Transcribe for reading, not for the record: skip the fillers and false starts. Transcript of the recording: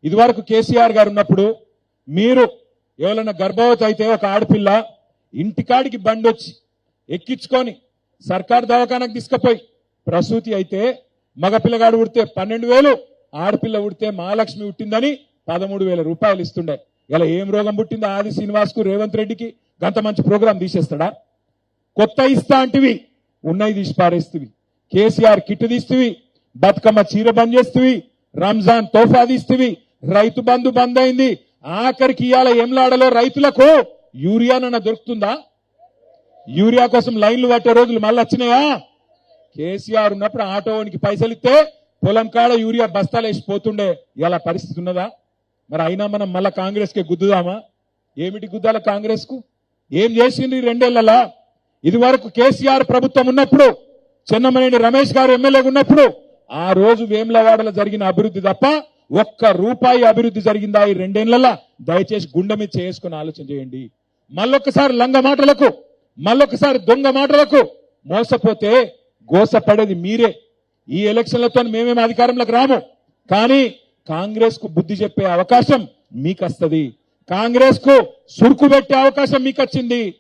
ఇదివరకు కేసీఆర్ గారు ఉన్నప్పుడు మీరు ఎవరైనా గర్భవతి అయితే ఒక ఆడపిల్ల ఇంటికాడికి బండి వచ్చి ఎక్కించుకొని సర్కార్ దవాఖానకు తీసుకుపోయి ప్రసూతి అయితే మగపిల్లగాడు ఉడితే 12,000, ఆడపిల్ల ఉడితే మహాలక్ష్మి ఉట్టిందని 13,000 రూపాయలు ఇస్తుండే. ఇలా ఏం రోగం పుట్టిందో ఆది శ్రీనివాస్ కు రేవంత్ రెడ్డికి గంత మంచి ప్రోగ్రాం తీసేస్తాడా? కొత్త ఇస్తా అంటివి ఉన్నాయి తీసి పారేస్తువి. కేసీఆర్ కిట్ తీస్తువి, బతుకమ్మ చీర బంద్ చేస్తువి, రంజాన్ తోఫా తీస్తువి, రైతు బంధు బంద్ అయింది. ఆఖరికి ఇవాళ ఎంలాడలో రైతులకు యూరియానన్నా దొరుకుతుందా? యూరియా కోసం లైన్లు పట్టే రోజులు మళ్ళీ వచ్చినాయా? కేసీఆర్ ఉన్నప్పుడు ఆటోనికి పైసలు ఇస్తే పొలం కాడ యూరియా బస్తాలు వేసిపోతుండే. ఇలా పరిస్థితి ఉన్నదా? మరి అయినా మనం మళ్ళా కాంగ్రెస్ కి గుద్దుదామా? ఏమిటి గుద్దాల కాంగ్రెస్ కు? ఏం చేసింది 2 ఏళ్లలో? ఇది వరకు కేసీఆర్ ప్రభుత్వం ఉన్నప్పుడు, చెన్నమనేని రమేష్ గారు ఎమ్మెల్యేగా ఉన్నప్పుడు ఆ రోజు వేములవాడలో జరిగిన అభివృద్ధి తప్ప ఒక్క రూపాయి అభివృద్ధి జరిగిందా ఈ 2 ఏళ్లలో? దయచేసి గుండె మీద చేసుకుని ఆలోచన చేయండి. మళ్ళొక్కసారి లంగ మాటలకు, మళ్ళొక్కసారి దొంగ మాటలకు మోసపోతే గోసపడేది మీరే. ఈ ఎలక్షన్లతో మేమేం అధికారంలోకి రాము, కానీ కాంగ్రెస్ కు బుద్ధి చెప్పే అవకాశం మీకు వస్తుంది. కాంగ్రెస్ కు సురుకు పెట్టే అవకాశం మీకు వచ్చింది.